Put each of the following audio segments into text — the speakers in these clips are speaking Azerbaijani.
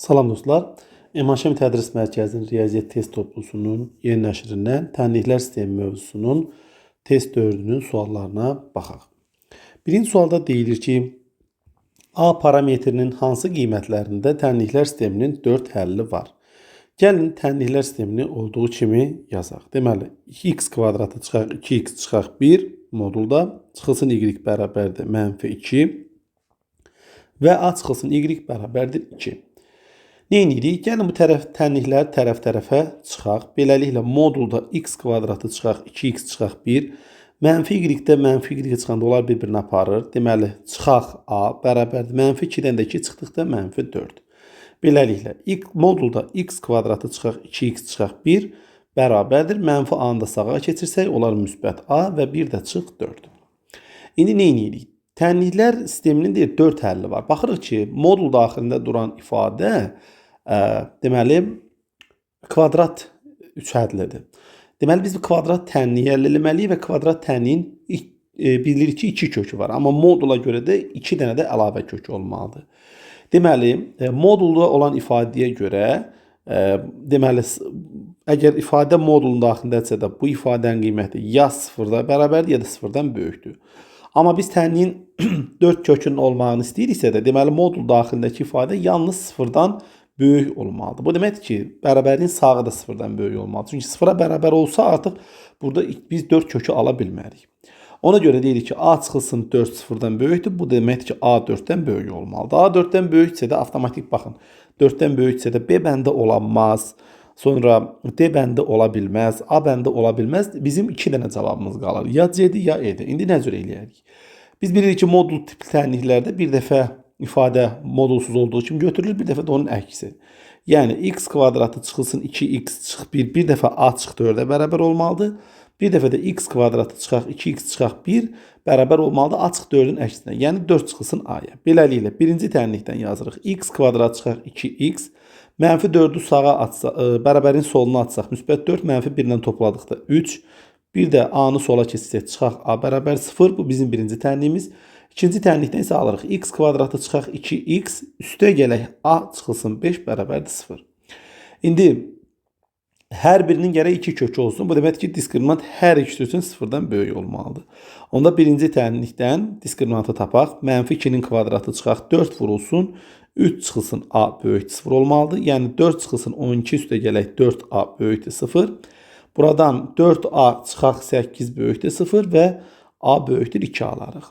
Salam dostlar. MHM Tədris Mərkəzinin Riyaziyyat test toplusunun yeni nəşrindən tənliklər sistemi mövzusunun test 4-ünün suallarına baxaq. Birinci sualda deyilir ki, A parametrinin hansı qiymətlərində tənliklər sisteminin 4 həlli var? Gəlin tənliklər sistemini olduğu kimi yazaq. Deməli, 2x kvadratı çıxaq 2x çıxaq 1 modulda çıxılsın y bərabərdir -2 və A çıxılsın y bərabərdir 2. Nə edirik? Gəlin bu tənliklər tərəf-tərəfə çıxaq. Beləliklə modulda x kvadratı çıxaq 2x çıxaq 1 -y-də -y çıxanda onlar bir-birini aparır. Deməli, çıxaq A bərabərdir -2-dən də 2 çıxdıqda -4. Beləliklə, modulda x kvadratı çıxaq 2x çıxaq 1 bərabərdir. -a-nı da sağa keçirsək, onlar müsbət A və 1 də çıx 4. İndi nə edirik? Tənliklər sisteminin 4 həlli var. Baxırıq ki, modul daxilində duran ifadə deməli, kvadrat 3 hədlidir. Deməli, biz bu kvadrat tənliyi əldə etməliyik və kvadrat tənliyin bilirik ki, 2 kökü var. Amma modula görə də 2 dənə də əlavə kökü olmalıdır. Deməli, modulda olan ifadəyə görə, deməli, əgər ifadə modulun daxilindədirsə də bu ifadənin qiyməti ya 0-da bərabərdir, ya da 0-dan böyükdür. Amma biz tənliyin 4 kökünün olmağını istəyiriksə də, deməli, modul daxilindəki ifadə yalnız 0-dan böyük olmalıdır. Bu deməkdir ki, bərabərliyin sağı da 0-dan böyük olmalıdır. Çünki 0-a bərabər olsa artıq burada biz 4 kökü ala bilmərik. Ona görə deyirik ki, A çıxılsın 4 0-dan böyükdür. Bu deməkdir ki, A 4-dən böyük olmalıdır. A 4-dən böyüksə də avtomatik baxın. 4-dən böyüksə də B bəndə olanmaz. Sonra D bəndə ola bilməz, A bəndə ola bilməz. Bizim 2 dənə cavabımız qalır. Ya C-dir, ya E-dir. İndi nə cür eləyərik? Biz bilirik ki, modul tipli tənliklərdə bir dəfə ifadə modulsuz olduğu kimi götürülür, bir dəfə də onun əksi. Yəni, x kvadratı çıxılsın 2x çıx 1, bir dəfə A çıx 4-ə bərabər olmalıdır. Bir dəfə də x kvadratı çıxaq 2x çıxaq 1 bərabər olmalıdır A çıx 4-ün əksinə. Yəni, 4 çıxılsın A-ya. Beləliklə, birinci tənlikdən yazırıq. X kvadrat çıxaq 2x -4-ü sağa atsa, bərabərin soluna atsaq, müsbət 4 -1-dən topladıqda 3. Bir də A-nı sola keçsək, çıxaq A bərabər 0. Bu bizim birinci tənliyimiz. İkinci tənlikdən isə alırıq. X kvadratı çıxaq 2x, üstə gələk A çıxılsın 5 bərabərdir 0. İndi hər birinin gərək 2 kökü olsun. Bu deməkdir ki, diskriminant hər ikisi üçün 0-dan böyük olmalıdır. Onda birinci tənlikdən diskriminantı tapaq. -2-nin kvadratı çıxaq 4 vurulsun. 3 çıxılsın A böyükdür 0 olmalıdır. Yəni 4 çıxılsın 12 üstə gələk 4A böyükdür 0. Buradan 4A çıxaq 8 böyükdür 0 və A böyükdür 2 alarıq.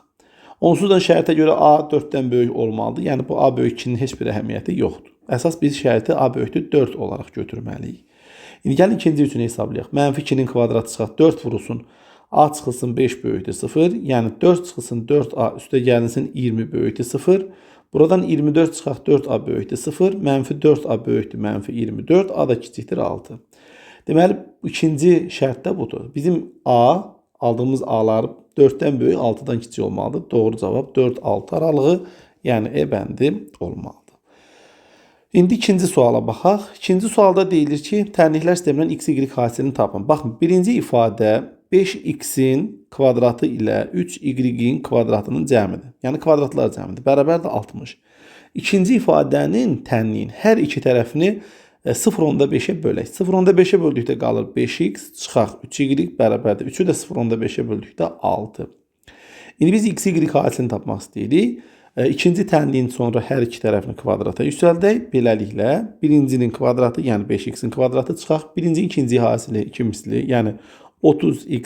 Onsuz da şərtə görə A 4-dən böyük olmalıdır. Yəni bu A böyük 2-nin heç bir əhəmiyyəti yoxdur. Əsas biz şərti A böyükdür 4 olaraq götürməliyik. İndi gəlin ikinci üçün hesablayaq. -2-nin kvadratı çıxaq 4 vurulsun. A çıxılsın 5 böyükdür 0. Yəni 4 çıxılsın 4A üstə gəlinsin 20 böyükdür 0. Buradan 24 çıxaq 4A böyükdür 0. -4A böyükdür -24. A da kiçikdir 6. Deməli, ikinci şərt də budur. Bizim A, aldığımız A'lar 4-dən böyük 6-dan kiçik olmalıdır. Doğru cavab 4-6 aralığı, yəni E bəndi olmalıdır. İndi ikinci suala baxaq. İkinci sualda deyilir ki, tənliklər sistemindən x, y hasilini tapın. Baxın, birinci ifadə 5x-in kvadratı ilə 3y-in kvadratının cəmidir. Yəni kvadratlar cəmidir. Bərabərdir 60. İkinci ifadənin tənliyin hər iki tərəfini 0.5-ə bölək. 0.5-ə böldükdə qalır 5x, çıxaq 3y bərabərdir. 3-ü də 0.5-ə böldükdə 6. İndi biz x, y hasilini tapmaq istəyirik. İkinci tənliyin sonra hər iki tərəfini kvadrata yüksəldək. Beləliklə, birincinin kvadratı, yəni 5x-in kvadratı çıxaq. Birinci, ikinci hasili 2 misli, yəni 30xy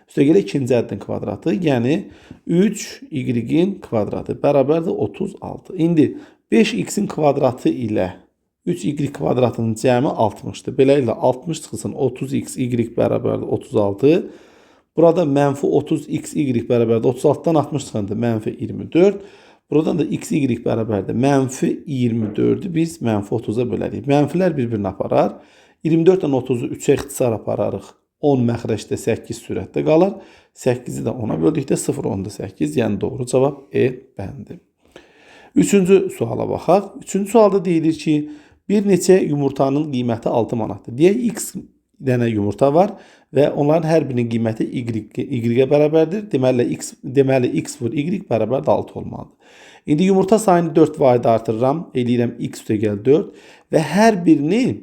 üstə gələ ikinci həddin kvadratı, yəni 3y-in kvadratı bərabərdir 36. İndi 5x-in kvadratı ilə 3y kvadratının cəmi 60-dır. Beləliklə 60 çıxılsın 30xy bərabərdir 36. Burada -30xy bərabərdir 36-dan 60 çıxanda -24. Buradan da xy bərabərdir -24-ü biz -30-a bölərik. Mənfilər bir-birini aparar. 24-dən 30-u 3-ə ixtisar apararıq. 10 məxrəcdə 8 sürətdə qalır. 8-i də 10-a böldükdə 0, 10-da 8. Yəni doğru cavab E bəndi. Üçüncü suala baxaq. Üçüncü sualda deyilir ki, bir neçə yumurtanın qiyməti 6 manatdır. Deyək, dənə yumurta var və onların hər birinin qiyməti y-ə bərabərdir. Deməli x vur y bərabər 6 olmalıdır. İndi yumurta sayını 4 vahid artırıram. Eləyirəm x üstə gəl 4 və hər birini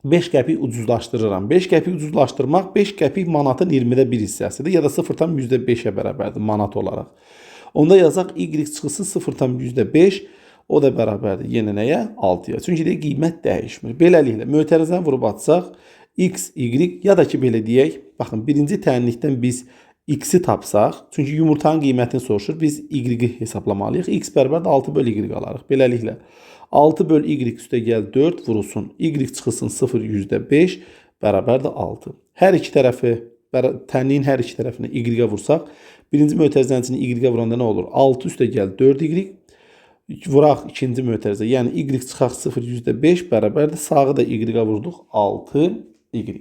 5 qəpik ucuzlaşdırıram. 5 qəpik ucuzlaşdırmaq 5 qəpik manatın 20-də 1 hissəsidir ya da 0,5-ə bərabərdir manat olaraq. Onda yazaq y çıxısı 0,5 o da bərabərdir yenə nəyə? 6-ya. Çünki qiymət dəyişmir. Beləliklə mötərizəni vurub atsaq x, y ya da ki belə deyək. Baxın birinci tənlikdən biz x-i tapsaq, çünki yumurtanın qiymətini soruşur, biz y-i hesablamalıyıq. X bərabərdir 6 böl y alarıq. Beləliklə 6 böl y üstə gəl 4 vurulsun. Y çıxılsın 0,5 bərabərdir 6. Hər iki tərəfi, tənliyin hər iki tərəfini y-ə vursaq, birinci mötərizənin içini y-ə vuranda nə olur? 6 üstə gəl 4y vuraq ikinci mötərizə. Yəni y çıxaq 0,5 bərabərdir. Sağı da y-ə vurduq 6y.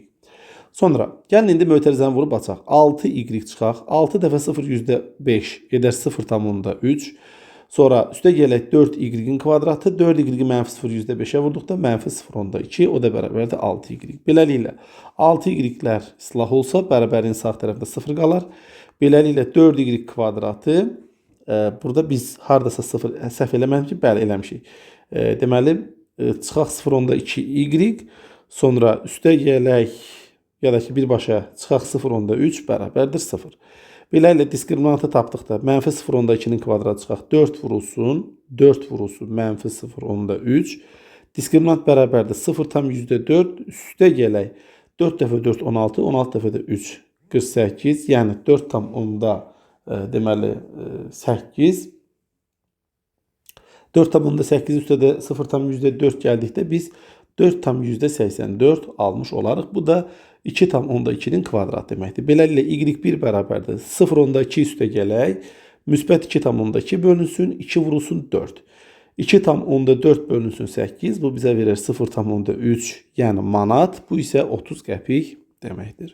Sonra gəlin indi mötərizəni vurub açaq. 6y çıxaq. 6 dəfə 0,5 edər 0,3. Sonra üstə gələk 4y-in kvadratı. 4y-i mənfi 0,5-ə vurduqda mənfi 0,2. O da bərabərdir 6y. Beləliklə 6y-lər islah olsa bərabərin sağ tərəfində 0 qalar. Beləliklə 4y kvadratı burada biz hardasa 0 səhv eləməmişik. Bəli, eləmişik. Deməli çıxaq 0,2y. Sonra üstə gələk ya da ki birbaşa çıxaq 0,3 bərabərdir 0. Beləliklə diskriminantı tapdıqda mənfi 0,2-nin kvadratı çıxaq 4 vurulsun. 4 vurulsun mənfi 0,3. Diskriminant bərabərdir 0,4 üstə gələk. 4 dəfə 4 16, 16 dəfə də 3 48. Yəni 4,10 deməli 8. 4,8 üstə də 0,4 gəldikdə biz 4,84 almış olarıq. Bu da 2,2-nin kvadratı deməkdir. Beləliklə y1 bərabərdir 0,2 üstə gələk. Müsbət 2,2 bölünsün, 2 vurulsun 4. 2,4 bölünsün 8. Bu bizə verir 0,3 yəni manat. Bu isə 30 qəpik deməkdir.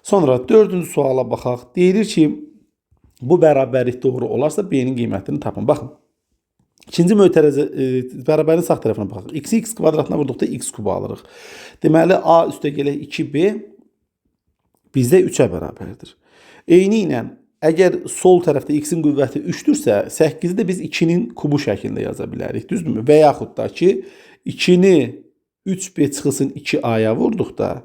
Sonra 4-cü suala baxaq. Deyilir ki, bu bərabərlik doğru olarsa b-nin qiymətini tapın. Baxın. İkinci mötərizə bərabərin sağ tərəfinə baxaq. X-i x kvadratına vurduqda x kubu alırıq. Deməli a üstə gələk 2b bizdə 3-ə bərabərdir. Eyni ilə əgər sol tərəfdə x-in qüvvəti 3-dürsə, 8-i də biz 2-nin kubu şəklində yaza bilərik. Düzdürmü? Və yaxud da ki 2-ni 3b çıxılsın 2a-ya vurduqda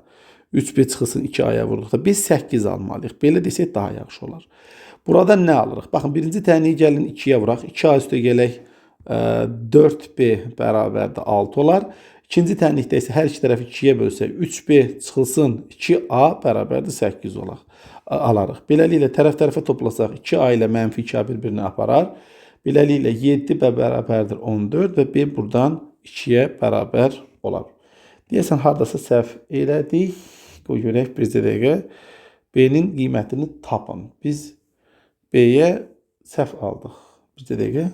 3b çıxılsın 2a-ya vurduqda biz 8 almalıyıq. Belə desək daha yaxşı olar. Burada nə alırıq? Baxın, birinci tənliyi gəlin 2-yə vuraq. 2a üstə gələk 4b bərabərdir 6 olar. İkinci tənlikdə isə hər iki tərəfi 2-yə bölsək 3b çıxılsın 2a bərabərdir 8 alarıq. Beləliklə tərəf-tərəfə toplasaq 2a ilə mənfi 2a bir-birini aparar. Beləliklə 7b bərabərdir 14 və b buradan 2-yə bərabər olar. Deyəsən hardasa səhv elədik. Qoy görək bircə dəqiqə. B-nin qiymətini tapın. Biz b-yə səhv aldıq. Bircə dəqiqə.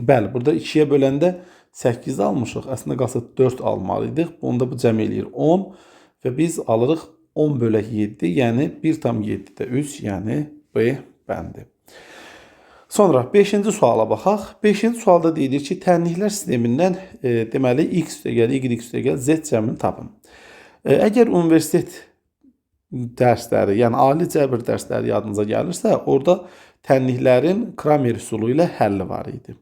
Bəli, burada 2-yə böləndə 8 almışıq. Əslində qalsa 4 almalıydıq. Onda bu cəm eləyir 10 və biz alırıq 10 bölək 7, yəni 1,7-də 3, yəni B bəndi. Sonra 5-ci suala baxaq. 5-ci sualda deyilir ki, tənliklər sistemindən deməli x üstə gəl, y üstə gəl, z cəmini tapın. Əgər universitet dərsləri, yəni ali cəbr dərsləri yadınıza gəlirsə, orada tənliklərin Kramer üsulu ilə həlli var idi.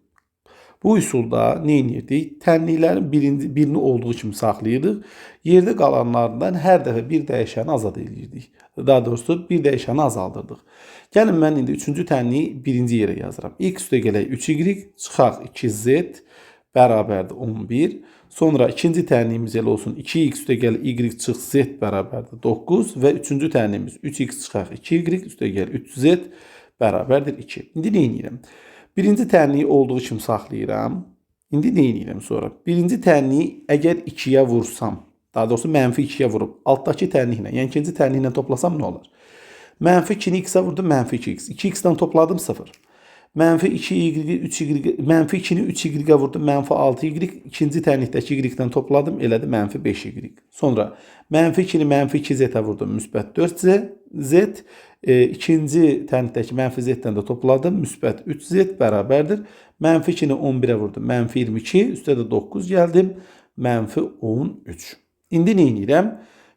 Bu üsulda nə edirdik? Tənliklərin birini olduğu kimi saxlayırdıq. Yerdə qalanlardan hər dəfə bir dəyişəni azad edirdik. Daha doğrusu bir dəyişəni azaldırdıq. Gəlin mən indi 3-cü tənliyi birinci yerə yazıram. X üstə gələk 3y çıxaq 2z bərabərdir 11. Sonra ikinci tənliyimiz elə olsun 2x üstə gəl y çıx z bərabərdir 9 və üçüncü tənliyimiz 3x çıxaq 2y üstə gəl 3z bərabərdir 2. İndi nə edirəm? Birinci tənliyi olduğu kimi saxlayıram. İndi nə edirəm sonra? Birinci tənliyi əgər 2-yə vursam, daha doğrusu mənfi 2-yə vurub, altdakı tənliklə, yəni ikinci tənliklə toplasam nə olur? Mənfi 2-ni x-ə vurdum, mənfi 2x. 2x-dən topladım 0. Mənfi 2y, 3y, mənfi 2-ni 3y-ə vurdum, mənfi 6y. İkinci tənlikdəki y-dən topladım, elədi mənfi 5y. Sonra mənfi 2-ni mənfi 2z-ə vurdum, müsbət 4z. İkinci tənlikdəki mənfi z-dən də topladım, müsbət 3z bərabərdir. Mənfi 2-ni 11-ə vurdum, mənfi 22, üstə də 9 gəldim, mənfi 13. İndi nə edirəm?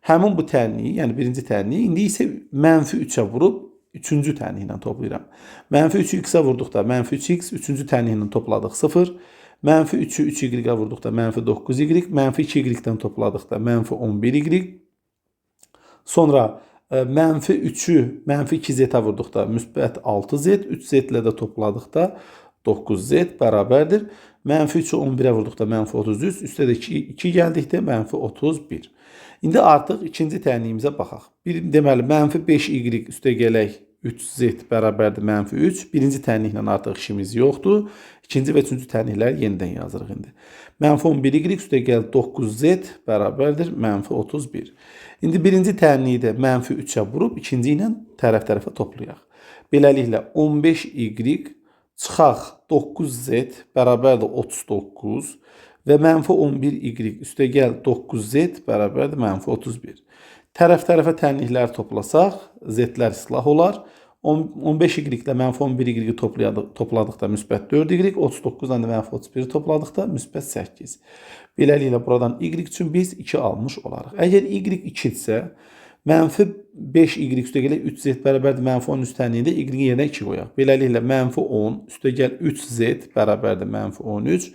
Həmin bu tənliyi, yəni birinci tənliyi indi isə -3-ə vurub 3-cü tənliyi ilə toplayıram. -3-ü x-ə vurduqda -3x, 3-cü tənliyi ilə topladıq 0. -3-ü 3y-ə vurduqda -9y, -2y-dən topladıqda -11y. Sonra -3-ü -2z-ə vurduqda müsbət 6z, 3z ilə də topladıqda 9z bərabərdir. -3-ü 11-ə vurduqda -33, üstə də 2 gəldikdə -31. İndi artıq ikinci tənliyimizə baxaq. Deməli, -5y üstə gələk 3z bərabərdir -3. Birinci tənliklə artıq işimiz yoxdur. İkinci və üçüncü tənlikləri yenidən yazırıq indi. -11y üstə gəl 9z bərabərdir -31. İndi birinci tənliyi də -3-ə vurub ikinci ilə tərəf-tərəfə toplayaq. Beləliklə 15y çıxaq 9z bərabərdir 39 və -11y üstə gəl 9z bərabərdir -31. Tərəf-tərəfə tənlikləri toplasaq, z-lər islah olar. 15y ilə -11y topladıqda müsbət 4y, 39-dan da -31 topladıqda müsbət 8. Beləliklə buradan y üçün biz 2 almış olarıq. Əgər y 2-dirsə, -5y üstə gələk 3z bərabərdir -10 üst tənliyində y-in yerinə 2 qoyaq. Beləliklə -10 üstə gəl 3z bərabərdir -13.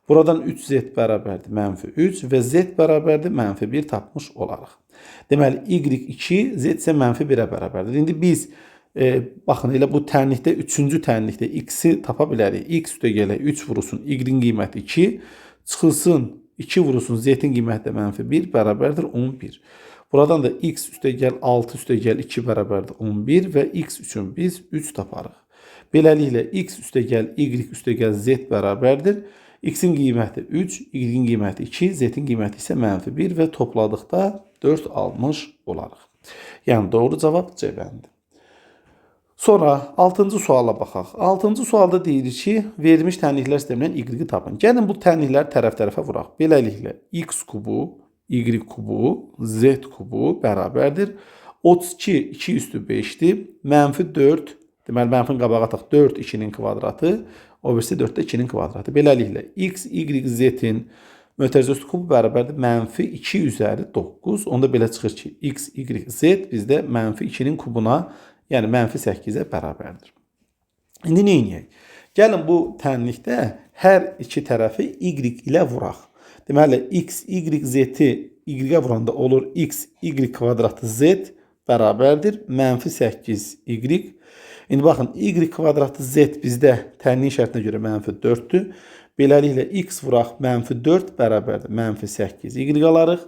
Buradan 3z bərabərdir -3 və z bərabərdir -1 tapmış olarıq. Deməli, y2, z isə -1-ə bərabərdir. İndi biz baxın, elə bu tənlikdə, 3-cü tənlikdə x-i tapa bilərik. X üstə gələk 3 vurulsun, y-in qiyməti 2, çıxılsın 2 vurulsun, z-in qiyməti də -1 bərabərdir 11. Buradan da x üstə gəl 6 üstə gəl 2 bərabərdir 11 və x üçün biz 3 taparıq. Beləliklə, x üstə gəl, y üstə gəl, z bərabərdir. X-in qiyməti 3, y-in qiyməti 2, z-in qiyməti isə -1 və topladıqda 4 almış olarıq. Yəni, doğru cavab C bəndi. Sonra 6-cı suala baxaq. 6-cı sualda deyilir ki, verilmiş tənliklər sistemindən y-i tapın. Gəlin bu tənlikləri tərəf-tərəfə vuraq. Beləliklə, x kubu, y kubu, z kubu bərabərdir. 32, 2 üstü 5-dir. -4, deməli, mənfin qabağa ataq 4, 2-nin kvadratı. O birisi 4-də 2-nin kvadratı. Beləliklə, x, y, z-in mötərizə kubu bərabərdir -2 üzəri 9. Onda belə çıxır ki, x, y, z bizdə -2-nin kubuna, yəni -8-ə bərabərdir. İndi nə edək? Gəlin bu tənlikdə hər iki tərəfi y ilə vuraq. Deməli, x, y, z-i y-ə vuranda olur x, y kvadratı z bərabərdir -8y. İndi baxın, y kvadratı z bizdə tənliyin şərtinə görə -4-dür. Beləliklə, x vuraq -4 bərabərdir -8y alarıq.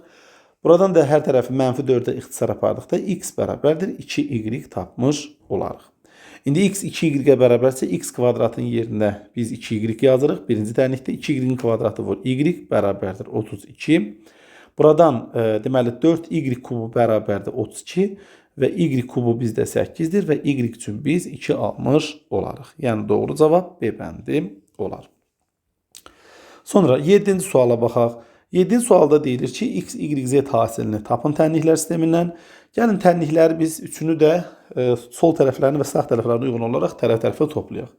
Buradan da hər tərəfi -4-ə ixtisar apardıqda x bərabərdir 2y tapmış olarıq. İndi x 2y bərabərsə, x kvadratın yerində biz 2y yazırıq. Birinci tənlikdə 2y kvadratı vur, y bərabərdir 32. Buradan deməli 4y kubu bərabərdir 32 və y kubu bizdə 8-dir və y üçün biz 2 almış olarıq. Yəni doğru cavab B bəndi olar. Sonra 7-ci suala baxaq. 7-ci sualda deyilir ki, x, y, z hasilini tapın tənliklər sistemindən. Gəlin tənlikləri biz üçünü də sol tərəflərini və sağ tərəflərini uyğun olaraq tərəf-tərəfə toplayaq.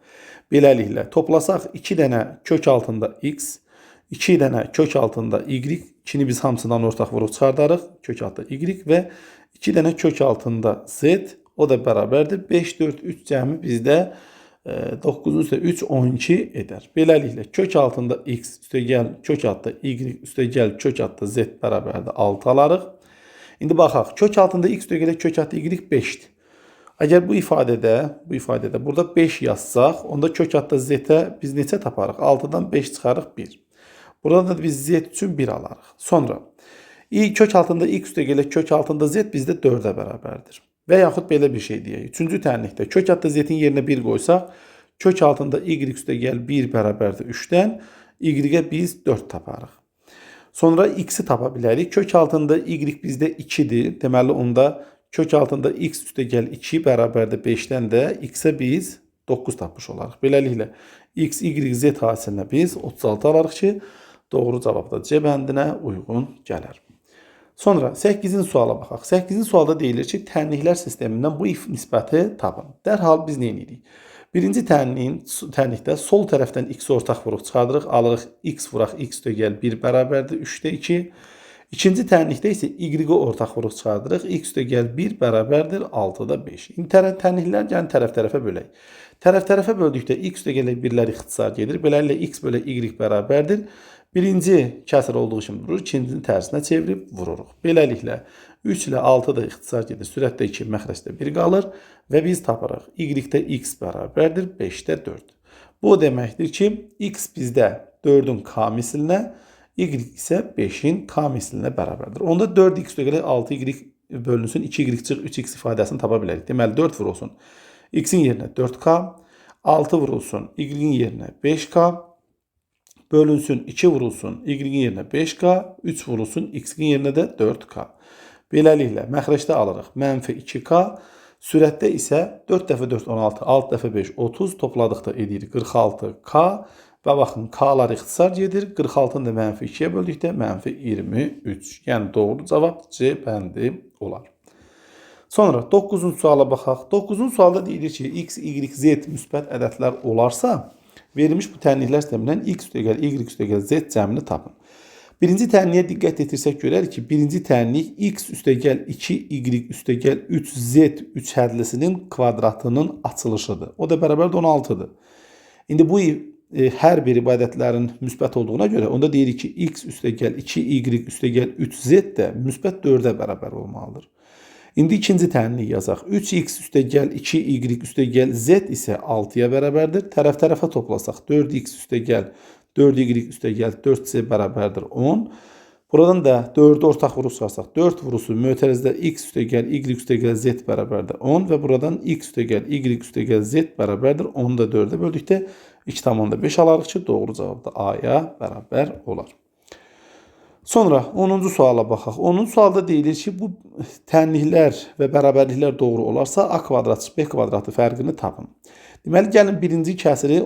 Beləliklə, toplasaq 2 dənə kök altında x, 2 dənə kök altında y, 2-ni biz hamısından ortaq vurub çıxardarıq, kök altında y və 2 dənə kök altında z, o da bərabərdir. 5, 4, 3 cəmi bizdə 9-un üstə 3, 12 edər. Beləliklə, kök altında x üstə gəl, kök altında y üstə gəl, kök altında z bərabərdir 6 alarıq. İndi baxaq, kök altında x üstə gəl, kök altında y 5-dir. Əgər bu ifadədə burada 5 yazsaq, onda kök altında z-ə biz neçə taparıq? 6-dan 5 çıxarıq 1. Burada da biz z üçün 1 alarıq. Sonra, kök altında x üstə gəl, kök altında z bizdə 4-ə bərabərdir. Və yaxud belə bir şey deyək. Üçüncü tənlikdə kök altında z-in yerinə 1 qoysaq, kök altında y üstə gəl 1 bərabərdir 3-dən, y-ə biz 4 taparıq. Sonra x-i tapa bilərik. Kök altında y bizdə 2-dir. Deməli, onda kök altında x üstə gəl 2 bərabərdir 5-dən də x-ə biz 9 tapmış olarıq. Beləliklə, x, y, z hasilinə biz 36 alarıq ki, doğru cavab da C bəndinə uyğun gələr. Sonra 8-ci suala baxaq. 8-ci sualda deyilir ki, tənliklər sistemindən bu nisbəti tapın. Dərhal biz nə edirik? Birinci tənlikdə sol tərəfdən x ortaq vuruq çıxardırıq. Alırıq x vuraq, x üstə gəl 1 bərabərdir 3-də 2. İkinci tənlikdə isə y-i ortaq vuruq çıxardırıq. X üstə gəl 1 bərabərdir 6-da 5. İndi tənliklər gəlin tərəf-tərəfə bölək. Tərəf-tərəfə böldükdə x üstə gələ 1-lər ixtisar gedir. Beləliklə x bölə y bərabərdir. Birinci kəsr olduğu kimi vurur, ikincinin tərsinə çevirib vururuq. Beləliklə 3 ilə 6 da ixtisar gedir. Sürətdə 2, məxrəcdə 1 qalır və biz tapırıq. Y-də x bərabərdir 5-də 4. Bu o deməkdir ki, x bizdə 4-ün k mislinə, y isə 5-in k mislinə bərabərdir. Onda 4x üstə gələ 6y bölünsün, 2y çıx 3x ifadəsini tapa bilərik. Deməli 4 vurulsun x-in yerinə 4k, 6 vurulsun y-in yerinə 5k, bölünsün 2 vurulsun y-in yerinə 5k, 3 vurulsun x-in yerinə də 4k. Beləliklə məxrəcdə alırıq mənfi 2k, sürətdə isə 4 dəfə 4 16, 6 dəfə 5 30, topladıqda edir 46k. Və baxın, k-lar ixtisar gedir. 46-nı da mənfi 2-yə böldükdə mənfi 23. Yəni doğru cavab C bəndi olar. Sonra 9-cu suala baxaq. 9-cu sualda deyilir ki, x, y, z müsbət ədədlər olarsa, verilmiş bu tənliklər sistemindən x üstə gəl, y üstə gəl, z cəmini tapın. Birinci tənliyə diqqət etirsək görərik ki, birinci tənlik x üstə gəl 2, y üstə gəl 3, z 3 hədlisinin kvadratının açılışıdır. O da bərabər 16-dır. İndi bu hər biri bu ədədlərin müsbət olduğuna görə onda deyirik ki, x üstə gəl 2y üstə gəl 3z də müsbət 4-ə bərabər olmalıdır. İndi ikinci tənlik yazaq. 3x üstə gəl 2y üstə gəl z isə 6-ya bərabərdir. Tərəf-tərəfə toplasaq 4x üstə gəl 4y üstə gəl 4z bərabərdir 10. Buradan da 4-ü ortaq vuruq çıxarsaq 4 vurusu mötərizdə x üstə gəl y üstə gəl z bərabərdir 10 və buradan x üstə gəl y üstə gəl z bərabərdir 10-u da 4-ə böldükdə 2,5 alarıq ki, doğru cavab da A-ya bərabər olar. Sonra 10-cu suala baxaq. 10-cu sualda deyilir ki, bu tənliklər və bərabərliklər doğru olarsa a kvadrat b kvadratı fərqini tapın. Deməli, gəlin birinci kəsiri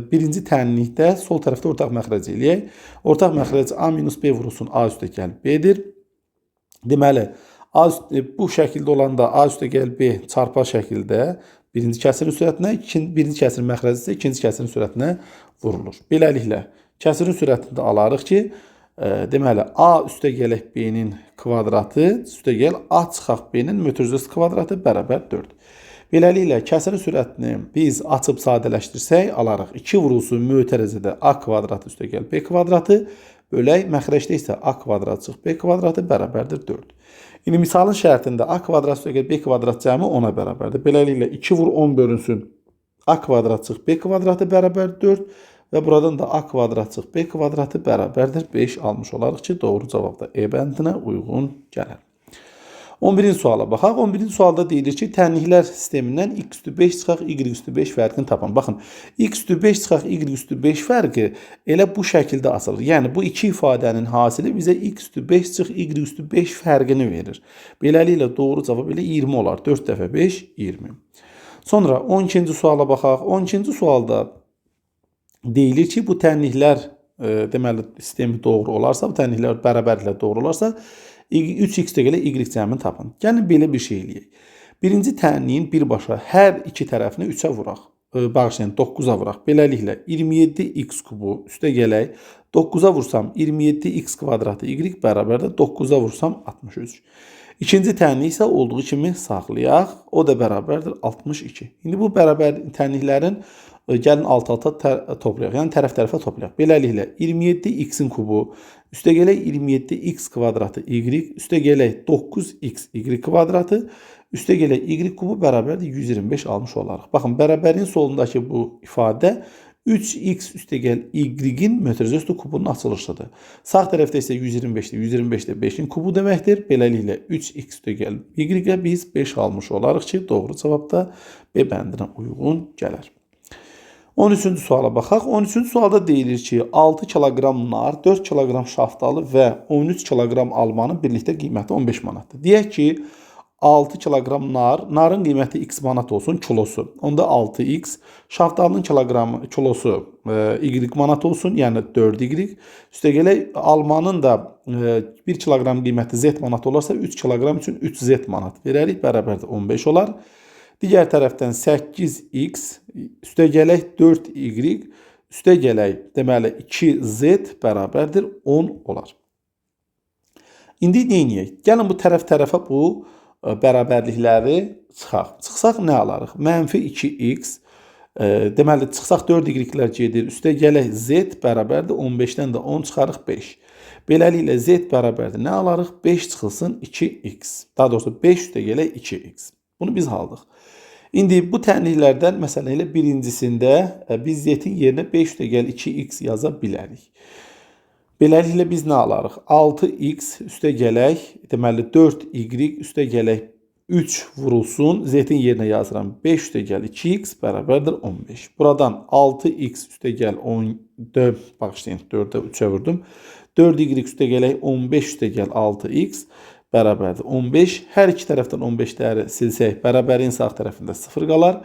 birinci tənlikdə sol tərəfdə ortaq məxrəc eləyək. Ortaq məxrəc a minus b vurulsun a üstə gəl b-dir. Deməli, bu şəkildə olanda a üstə gəl b çarpar şəkildə birinci kəsirin sürətinə, birinci kəsirin məxrəci isə ikinci kəsirin sürətinə vurulur. Beləliklə, kəsirin sürətində alarıq ki, deməli, a üstə gələk b-nin kvadratı, üstə gəl a çıxaq b-nin mötərizəsi kvadratı bərabər 4. Beləliklə, kəsirin sürətini biz açıb sadələşdirsək, alarıq 2 vurulsun mötərizədə a kvadratı üstə gəl b kvadratı, bölək məxrəcdə isə a kvadrat çıx b kvadratı bərabərdir 4. İndi misalın şərtində a kvadrat üstə gəl b kvadrat cəmi 10-a bərabərdir. Beləliklə 2 vur 10 bölünsün a kvadrat çıx b kvadratı bərabər 4 və buradan da a kvadrat çıx b kvadratı bərabərdir 5 almış olarıq ki, doğru cavab da E bəndinə uyğun gələr. 11-ci suala baxaq. 11-ci sualda deyilir ki, tənliklər sistemindən x üstü 5 çıxaq y üstü 5 fərqini tapın. Baxın, x üstü 5 çıxaq y üstü 5 fərqi elə bu şəkildə asılır. Yəni, bu iki ifadənin hasili bizə x üstü 5 çıx y üstü 5 fərqini verir. Beləliklə, doğru cavab elə 20 olar. 4 dəfə 5, 20. Sonra 12-ci suala baxaq. 12-ci sualda deyilir ki, bu tənliklər deməli, sistemi doğru olarsa, bu tənliklər bərabərliklə doğru olarsa, 3x üstə gələ y cəmini tapın. Gəlin belə bir şey eləyək. Birinci tənliyin birbaşa hər iki tərəfini 3-ə vuraq. Bağışlayın, 9-a vuraq. Beləliklə 27x kubu üstə gələk. 9-a vursam 27x kvadratı y bərabərdə 9-a vursam 63. İkinci tənlik isə olduğu kimi saxlayaq. O da bərabərdir 62. İndi bu bərabər tənliklərin gəlin alt-alta toplayaq. Yəni tərəf-tərəfə toplayaq. Beləliklə 27x-in kubu üstə gələk 27x kvadratı y, üstə gələk 9x y kvadratı, üstə gələk y kubu bərabərdir 125 almış olaraq. Baxın, bərabərliyin solundakı bu ifadə 3x üstə gəl y-in mötərizə kubunun açılışıdır. Sağ tərəfdə isə 125-dir. 125 də 5-in kubu deməkdir. Beləliklə 3x üstə gəl y-ə biz 5 almış olarıq ki, doğru cavab da B bəndinə uyğun gələr. 13-cü suala baxaq. 13-cü sualda deyilir ki, 6 kiloqram nar, 4 kiloqram şaftalı və 13 kiloqram almanın birlikdə qiyməti 15 manatdır. Deyək ki, 6 kiloqram nar, narın qiyməti x manat olsun, kilosu. Onda 6x, şaftalının kilosu y manat olsun, yəni 4y. Üstə gələk, almanın da 1 kiloqram qiyməti z manat olarsa, 3 kiloqram üçün 3z manat verərik, bərabərdir 15 olar. Digər tərəfdən 8x, üstə gələk 4y, üstə gələk deməli 2z bərabərdir 10 olar. İndi neyniyək? Gəlin bu tərəf-tərəfə bu bərabərlikləri çıxaq. Çıxsaq nə alarıq? Mənfi 2x. Deməli, çıxsaq 4y-lər gedir. Üstə gələk z bərabərdir 15-dən də 10 çıxarıq 5. Beləliklə z bərabərdir. Nə alarıq? 5 çıxılsın 2x. Daha doğrusu 5 üstə gələk 2x. Bunu biz aldıq. İndi bu tənliklərdən məsələn elə birincisində biz z-in yerinə 5 üstə gəl 2x yaza bilərik. Beləliklə biz nə alarıq? 6x üstə gələk, deməli 4y üstə gələk 3 vurulsun. Z-in yerinə yazıram. 5 üstə gəl 2x bərabərdir 15. Buradan 6x üstə gəl 14, bağışlayın 4-ə 3'ə vurdum. 4y üstə gələk 15 üstə gəl 6x bərabərdir 15. Hər iki tərəfdən 15 dəyəri silsək, bərabərin sağ tərəfində 0 qalar.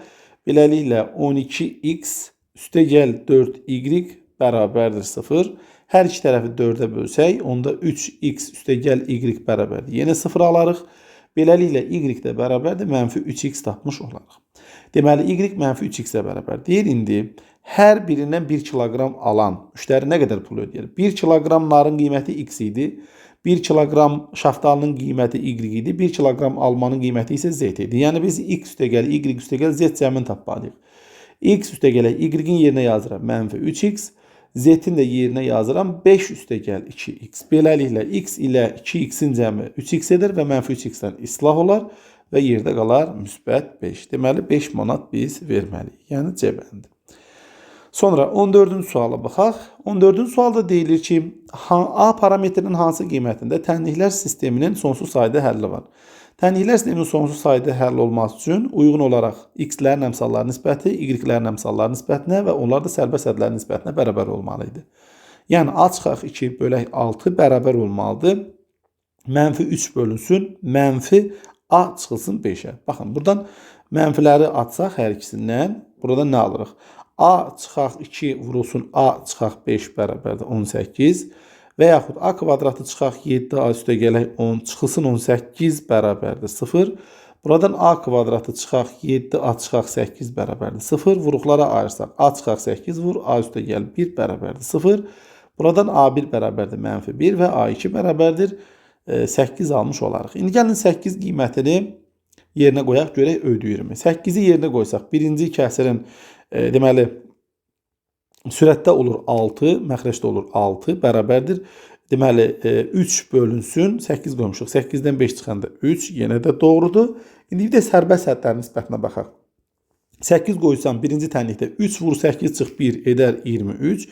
Beləliklə 12x üstə gəl 4y bərabərdir 0. Hər iki tərəfi 4-ə bölsək, onda 3x üstə gəl y bərabərdir. Yenə 0 alarıq. Beləliklə y də bərabərdir, mənfi 3x tapmış olarıq. Deməli, y mənfi 3x-ə bərabər deyil. İndi hər birindən 1 kiloqram alan müştəri nə qədər pul ödəyir? 1 kiloqram narın qiyməti x idi. 1 kiloqram şaftalının qiyməti y idi. 1 kiloqram almanın qiyməti isə z idi. Yəni biz x üstə gəl, y üstə gəl, z cəmini tapmalıyıq. X üstə gələk, y-in yerinə yazıram mənfi 3x. Z-in də yerinə yazıram 5 üstə gəl 2x. Beləliklə x ilə 2x-in cəmi 3x edir və mənfi 3x-dən islah olar və yerdə qalar müsbət 5. Deməli 5 manat biz verməliyik. Yəni C bəndi. Sonra 14-cü suala baxaq. 14-cü sualda deyilir ki, A parametrinin hansı qiymətində tənliklər sisteminin sonsuz sayda həlli var? Tənliklər sisteminin sonsuz sayda həll olması üçün uyğun olaraq x-lərin əmsalları nisbəti, y-lərin əmsalları nisbətinə və onlar da sərbəst ədədlərin nisbətinə bərabər olmalıdır. Yəni A çıxaq 2 bölək 6 bərabər olmalıdır. Mənfi 3 bölünsün, mənfi A çıxılsın 5-ə. Baxın, buradan mənfiləri atsaq hər ikisindən, burada nə alırıq? A çıxaq 2 vurulsun, A çıxaq 5 bərabərdir 18. Və yaxud A kvadratı çıxaq 7, A üstə gələk 10, çıxılsın 18 bərabərdir 0. Buradan A kvadratı çıxaq 7, A çıxaq 8 bərabərdir 0. Vuruqlara ayırsaq, A çıxaq 8 vur, A üstə gəl 1 bərabərdir 0. Buradan A1 bərabərdir mənfi 1 və A2 bərabərdir 8 almış olarıq. İndi gəlin 8 qiymətini yerinə qoyaq, görək ödəyirmi? 8-i yerinə qoysaq, birinci kəsirin deməli, sürətdə olur 6, məxrəcdə olur 6, bərabərdir. Deməli, 3 bölünsün, 8 qoymuşuq. 8-dən 5 çıxanda 3, yenə də doğrudur. İndi bir də sərbəst ədədlərin nisbətinə baxaq. 8 qoysam, birinci tənlikdə 3 vur 8 çıx 1 edər 23.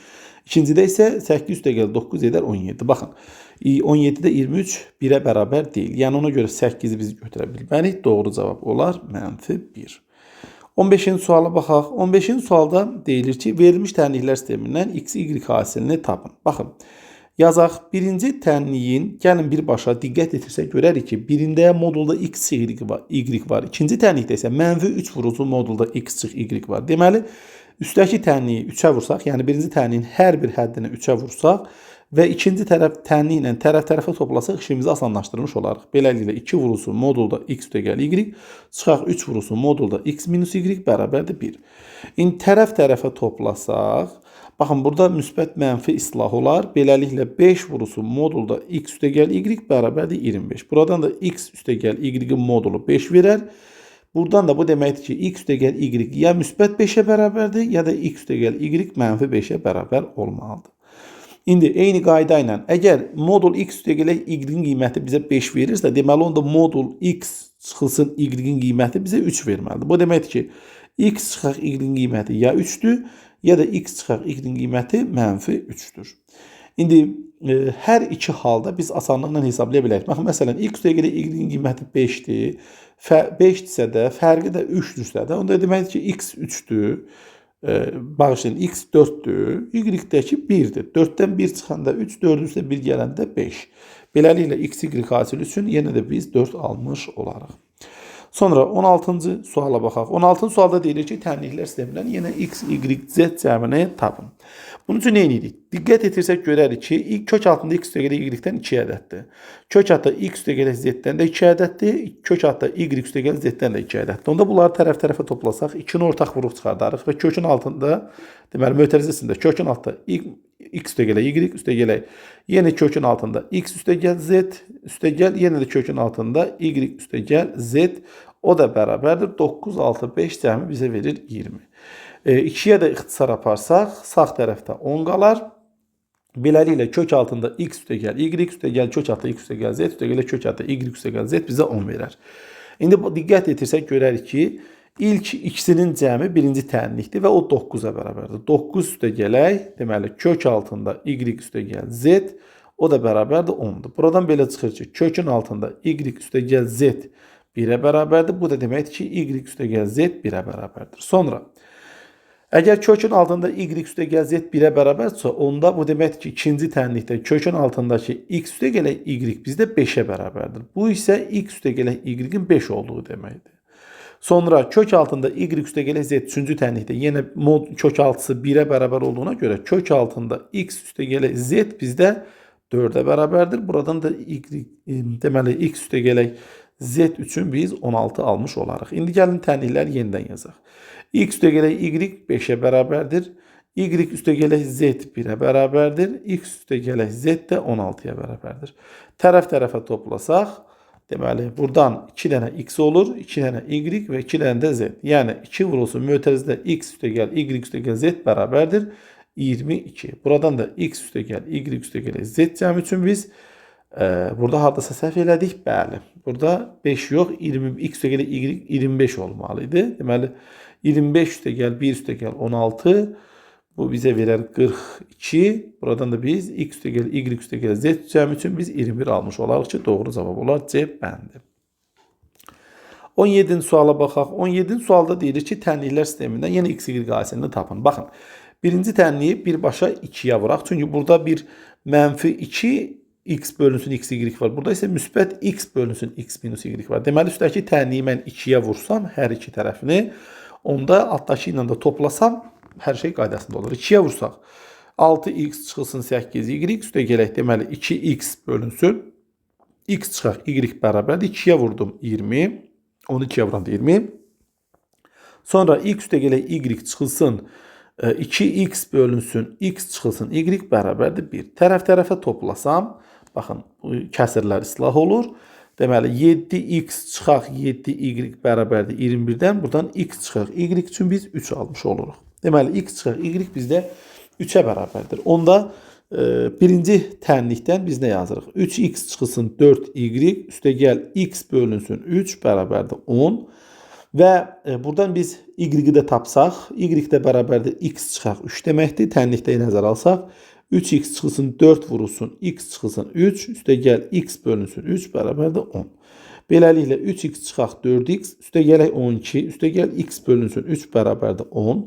İkincidə isə 8 üstə gəl 9 edər 17. Baxın, 17-də 23 1-ə bərabər deyil. Yəni ona görə 8-i biz götürə bilmərik. Doğru cavab olar mənfi 1. 15-ci suala baxaq. 15-ci sualda deyilir ki, verilmiş tənliklər sistemindən x, y hasilini tapın. Baxın, yazaq. Birinci tənliyin, gəlin birbaşa diqqət etirsək görərik ki, birində modulda x, y var. İkinci tənlikdə isə mənfi 3 vurulsun modulda x, y var. Deməli, üstdəki tənliyi 3-ə vursaq, yəni birinci tənliyin hər bir həddini 3-ə vursaq və ikinci tərəf tənliyi ilə tərəf-tərəfə toplasaq işimizi asanlaşdırmış olarıq. Beləliklə 2 vurulsun modulda x üstə gəl y, çıxaq 3 vurulsun modulda x minus y bərabərdir 1. İndi tərəf-tərəfə toplasaq, baxın, burada müsbət mənfi islah olar. Beləliklə 5 vurulsun modulda x üstə gəl y bərabərdir 25. Buradan da x üstə gəl y-in modulu 5 verər. Buradan da bu deməkdir ki, x üstə gəl y ya müsbət 5-ə bərabərdir, ya da x üstə gəl y mənfi 5-ə bərabər olmalıdır. İndi eyni qayda ilə, əgər modul x üstə gələk y-in qiyməti bizə 5 verirsə, deməli onda modul x çıxılsın y-in qiyməti bizə 3 verməlidir. Bu deməkdir ki, x çıxaq y-in qiyməti ya 3-dür, ya da x çıxaq y-in qiyməti mənfi 3-dür. İndi hər iki halda biz asanlıqla hesablaya bilərik. Məsələn, x üstə gələk y-in qiyməti 5-dir. 5-dirsə də, fərqi də 3-dürsə də, onda deməkdir ki, x 3-dür. Bağışlayın, x 4-dür, y-dəki 1-dir. 4-dən 1 çıxanda 3, 4-ün üstə 1 gələndə 5. Beləliklə, x, y hasili üçün yenə də biz 4 almış olarıq. Sonra 16-cı suala baxaq. 16-cı sualda deyilir ki, tənliklər sistemindən yenə x, y, z cəmini tapın. Bunun üçün nə edirik? Diqqət etirsək görərik ki, kök altında x üstə gələk y-dən 2 ədəddir. Kök altında x üstə gələk z-dən də 2 ədəddir. Kök altında y üstə gələk z-dən də 2 ədəddir. Onda bunları tərəf-tərəfə toplasaq, 2-ni ortaq vuruq çıxardarıq və kökün altında, deməli, mötərizəsində kökün altında x üstə gələ y üstə gələ yeni kökün altında x üstə gəl z üstə gəl yenə də kökün altında y üstə gəl z o da bərabərdir 9 6 5 cəmi bizə verir 20. 2-yə də ixtisar aparsaq sağ tərəfdə 10 qalar. Beləliklə kök altında x üstə gəl y üstə gəl kök altında x üstə gəl z üstə gələ kök altında y üstə gəl z bizə 10 verər. İndi diqqət etirsək görərik ki ilk ikisinin cəmi birinci tənlikdir və o 9-a bərabərdir. 9 üstə gələk, deməli kök altında y üstə gəl z o da bərabərdir 10-dur. Buradan belə çıxır ki kökün altında y üstə gəl z 1-ə bərabərdir. Bu da deməkdir ki y üstə gəl z 1-ə bərabərdir. Sonra əgər kökün altında y üstə gəl z 1-ə bərabərdirsə, onda bu deməkdir ki, ikinci tənlikdə kökün altındakı x üstə gələk y bizdə 5-ə bərabərdir. Bu isə x üstə gələk y-in 5 olduğu deməkdir. Sonra kök altında y üstə gələk z 3-cü tənlikdə yenə mod kök altısı 1-ə bərabər olduğuna görə kök altında x üstə gələk z bizdə 4-ə bərabərdir. Buradan da deməli x üstə gələk z üçün biz 16 almış olarıq. İndi gəlin tənlikləri yenidən yazaq. X üstə gələk y 5-ə bərabərdir. Y üstə gələk z 1-ə bərabərdir. X üstə gələk z də 16-ya bərabərdir. Tərəf-tərəfə toplasaq, deməli, buradan 2 dənə x olur, 2 dənə y və 2 dənə də z. Yəni, 2 vurulsun mötərizədə x üstə gəl, y üstə gəl, z bərabərdir 22. Buradan da x üstə gəl, y üstə gəl, z cəmi üçün biz burada hardasa səhv elədik. Bəli, burada 5 yox, x üstə gəl, y 25 olmalıydı. Deməli, 25 üstə gəl, 1 üstə gəl, 16. Bu bizə verər 42. Buradan da biz x üstə gəl, y üstə gəl, z cəmi üçün biz 21 almış olarıq ki, doğru cavab olar C bəndi. 17-ci suala baxaq. 17-ci sualda deyilir ki, tənliklər sistemindən yenə x, y qasidini tapın. Baxın, birinci tənliyi birbaşa 2-yə vuraq. Çünki burada bir mənfi 2 x bölünsün x, y var. Burada isə müsbət x bölünsün x minus y var. Deməli, üstəki tənliyi mən 2-yə vursam, hər iki tərəfini, onda altdakı ilə də toplasam, hər şey qaydasında olur. 2-yə vursaq, 6x çıxılsın 8y üstə gələk, deməli 2x bölünsün, x çıxaq, y bərabərdir, 2-yə vurdum 20, 12-yə vuram 20. Sonra x üstə gələk, y çıxılsın, 2x bölünsün, x çıxılsın, y bərabərdir 1. Tərəf-tərəfə toplasam, baxın, kəsirlər islah olur. Deməli, 7x çıxaq 7y bərabərdir 21-dən. Buradan x çıxaq y üçün biz 3 almış oluruq. Deməli, x çıxaq y bizdə 3-ə bərabərdir. Onda birinci tənlikdən biz nə yazırıq? 3x çıxılsın 4y üstə gəl x bölünsün 3 bərabərdir 10. Və buradan biz y-i də tapsaq, y də bərabərdir x çıxaq 3 deməkdir. Tənlikdə nəzər alsaq, 3x çıxılsın 4 vurulsun, x çıxılsın 3, üstə gəl x bölünsün 3 bərabərdir 10. Beləliklə 3x çıxaq 4x, üstə gələk 12, üstə gəl x bölünsün 3 bərabərdir 10.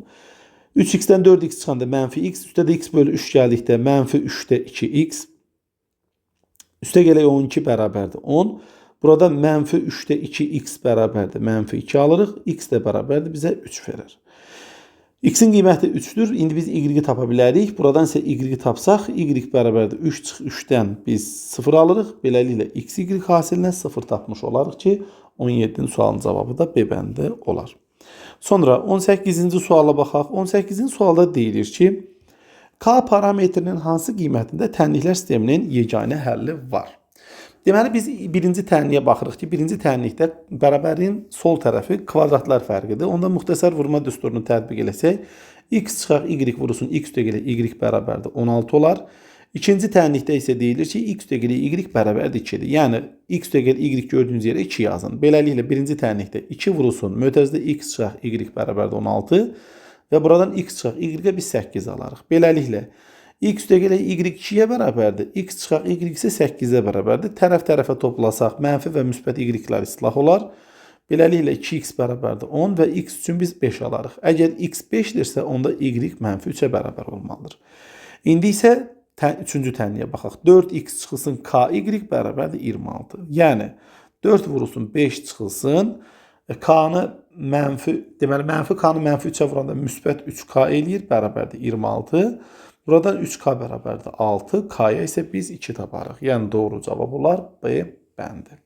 3x-dən 4x çıxanda mənfi x, üstə də x bölü 3 gəldikdə mənfi 3-də 2x, üstə gələk 12 bərabərdir 10. Burada mənfi 3-də 2x bərabərdir, mənfi 2 alırıq, x də bərabərdir bizə 3 verir. X-in qiyməti 3-dür. İndi biz y-i tapa bilərik. Buradan isə y-i tapsaq, y bərabərdir 3 çıx 3-dən biz 0 alırıq. Beləliklə x, y hasilinə 0 tapmış olarıq ki, 17-ci sualın cavabı da B bəndi olar. Sonra 18-ci suala baxaq. 18-ci sualda deyilir ki, K parametrinin hansı qiymətində tənliklər sisteminin yeganə həlli var? Deməli, biz birinci tənliyə baxırıq ki, birinci tənlikdə bərabərin sol tərəfi kvadratlar fərqidir. Onda müxtəsər vurma düsturunu tətbiq eləsək, x çıxaq y vurulsun, x üstə gələ y bərabərdir 16 olar. İkinci tənlikdə isə deyilir ki, x üstə gələ y bərabərdir 2-dir. Yəni, x üstə gələ y gördüyünüz yerə 2 yazın. Beləliklə, birinci tənlikdə 2 vurulsun, mötərizədə x çıxaq y bərabərdir 16 və buradan x çıxaq y-ə biz 8 alarıq. Beləliklə, x üstə gələ y 2-yə bərabərdir. X çıxaq y isə 8-ə bərabərdir. Tərəf-tərəfə toplasaq, mənfi və müsbət y-lər islah olar. Beləliklə 2x bərabərdir 10 və x üçün biz 5 alarıq. Əgər x 5-dirsə, onda y mənfi 3-ə bərabər olmalıdır. İndi isə üçüncü tənliyə baxaq. 4x çıxılsın ky bərabərdir 26. Yəni 4 vurulsun 5 çıxılsın. K-nı mənfi, deməli mənfi K-nı mənfi 3-ə vuranda müsbət 3k eləyir, bərabərdir 26. Buradan 3k bərabərdir 6, k-ya isə biz 2 taparıq. Yəni doğru cavab olar B bəndi.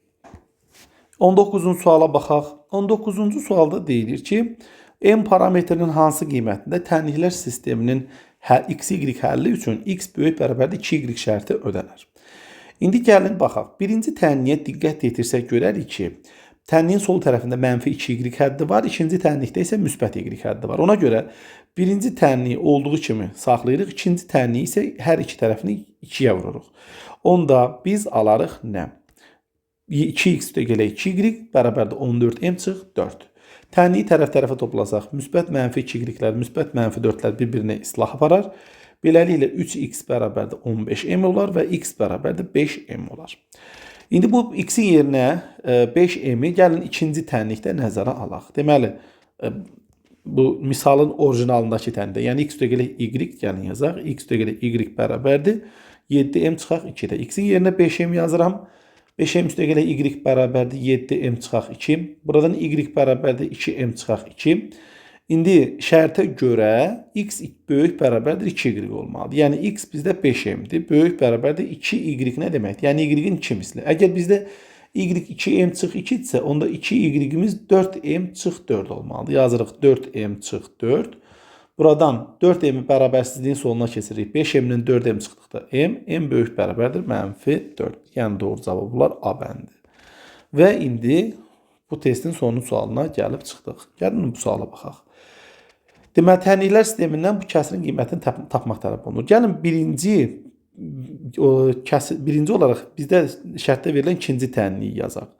19-cu suala baxaq. 19-cu sualda deyilir ki, M parametrinin hansı qiymətində tənliklər sisteminin x, y həlli üçün x böyük bərabərdir 2y şərti ödənər. İndi gəlin baxaq. Birinci tənliyə diqqət yetirsək görərik ki, tənliyin sol tərəfində mənfi 2y həddi var, ikinci tənlikdə isə müsbət y həddi var. Ona görə birinci tənliyi olduğu kimi saxlayırıq, ikinci tənliyi isə hər iki tərəfini 2-yə vururuq. Onda biz alarıq nə? 2x üstəgələ 2y bərabərdir 14m çıx 4. Tənliyi tərəf-tərəfə toplasaq, müsbət mənfi 2y-lər, müsbət mənfi 4-lər bir-birinə islah aparar. Beləliklə 3x bərabərdir 15m olar və x bərabərdir 5m olar. İndi bu x-in yerinə 5m-i gəlin ikinci tənlikdə nəzərə alaq. Deməli, bu misalın orijinalındakı təndə, yəni x üstəgələ y gəlin yazaq. X üstəgələ y bərabərdir 7m çıxaq 2-də. X-in yerinə 5m yazıram. 5m üstəgələ y bərabərdir 7m çıxaq 2. Buradan y bərabərdir 2m çıxaq 2. İndi şərtə görə x böyük bərabərdir 2y olmalıdır. Yəni x bizdə 5m'dir. Böyük bərabərdir 2y nə deməkdir? Yəni y-in 2 misli. Əgər bizdə y 2m çıx 2 isə, onda 2y-imiz 4m çıx 4 olmalıdır. Yazırıq 4m çıx 4. Buradan 4m bərabərsizliyin soluna keçirik. 5m-dən 4m çıxdıqda m böyük bərabərdir mənfi 4. Yəni doğru cavab olar A bəndi. Və indi bu testin sonuncu sualına gəlib çıxdıq. Gəlin bu suala baxaq. Deməli, tənliklər sistemindən bu kəsirin qiymətini tapmaq tələb olunur. Gəlin birinci olaraq bizdə şərtdə verilən ikinci tənliyi yazaq.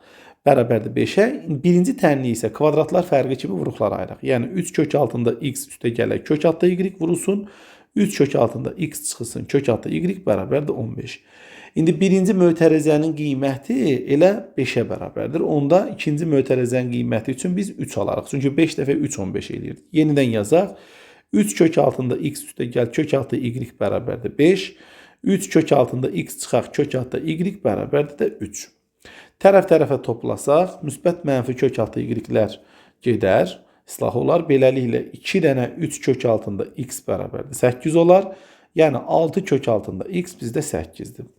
Bərabərdir 5-ə. Birinci tənliyi isə kvadratlar fərqi kimi vuruqlara ayıraq. Yəni 3 kök altında x üstəgələ kök altında y vurulsun. 3 kök altında x çıxılsın kök altında y bərabərdir 15. İndi birinci mötərizənin qiyməti elə 5-ə bərabərdir. Onda ikinci mötərizənin qiyməti üçün biz 3 alarıq. Çünki 5 dəfə 3 15 eləyir. Yenidən yazaq. 3 kök altında x üstəgəl kök altında y bərabərdir 5. 3 kök altında x çıxaq kök altında y bərabərdir də 3. Tərəf-tərəfə toplasaq, müsbət mənfi kök altında y-lər gedər, islah olar. Beləliklə 2 dənə 3 kök altında x bərabərdir 8 olar. Yəni 6 kök altında x bizdə 8-dir.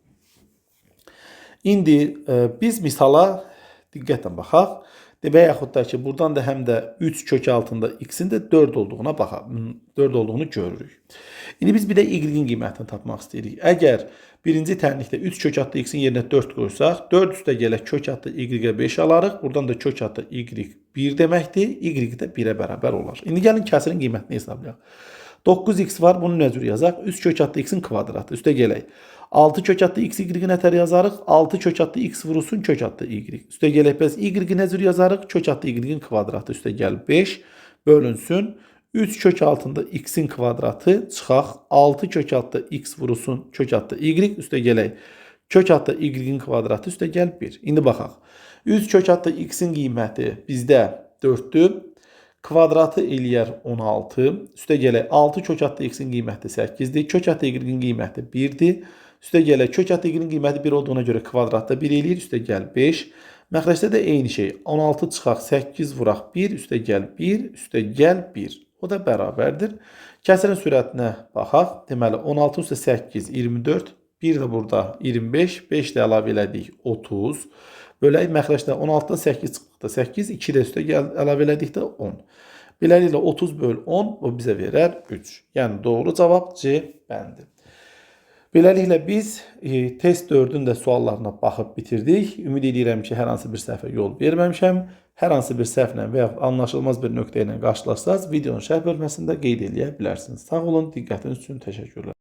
İndi biz misala diqqətlə baxaq. Və yaxud da ki, buradan da həm də 3 kök altında x-in də 4 olduğuna baxaq. 4 olduğunu görürük. İndi biz bir də y-in qiymətini tapmaq istəyirik. Əgər birinci tənlikdə 3 kök altında x-in yerinə 4 qoysaq, 4 üstəgələ kök altında y-ə 5 alarıq. Buradan da kök altında y 1 deməkdir. Y də 1-ə bərabər olar. İndi gəlin kəsirin qiymətini hesablayaq. 9x var, bunu nə cür yazaq? 3 kök altında x-in kvadratı. Üstə gələk. 6 kök altında x, y nətər yazarıq? 6 kök altında x vurulsun kök altında y. Üstə gələk, bəs y nə cür yazarıq? Kök altında y-in kvadratı. Üstə gəl 5 bölünsün. 3 kök altında x-in kvadratı çıxaq. 6 kök altında x vurulsun kök altında y. Üstə gələk. Kök altında y-in kvadratı. Üstə gəl 1. İndi baxaq. 3 kök altında x-in qiyməti bizdə 4-dür. Kvadratı eləyər 16. Üstə gələk 6 kök altında x-in qiyməti 8-dir. Kök altında y-in qiyməti 1-dir. Üstə gələ kök altında y-in qiyməti 1 olduğuna görə kvadratda 1 eləyir. Üstə gəl 5. Məxrəcdə də eyni şey. 16 çıxaq 8 vuraq 1. Üstə gəl 1. Üstə gəl 1. O da bərabərdir. Kəsirin sürətinə baxaq. Deməli 16 üstə 8 24. 1 də burada 25. 5 də əlavə elədik 30. Bölək məxrəcdə 16-dan 8 çıxdıqda 8. 2 də üstə əlavə elədikdə 10. Beləliklə 30 böl 10 o bizə verər 3. Yəni doğru cavab C bəndi. Beləliklə biz test 4-ün də suallarına baxıb bitirdik. Ümid edirəm ki, hər hansı bir səhvə yol verməmişəm. Hər hansı bir səhvlə və ya anlaşılmaz bir nöqtə ilə qarşılaşsaz, videonun şərh bölməsində qeyd edə bilərsiniz. Sağ olun, diqqətiniz üçün təşəkkürlər.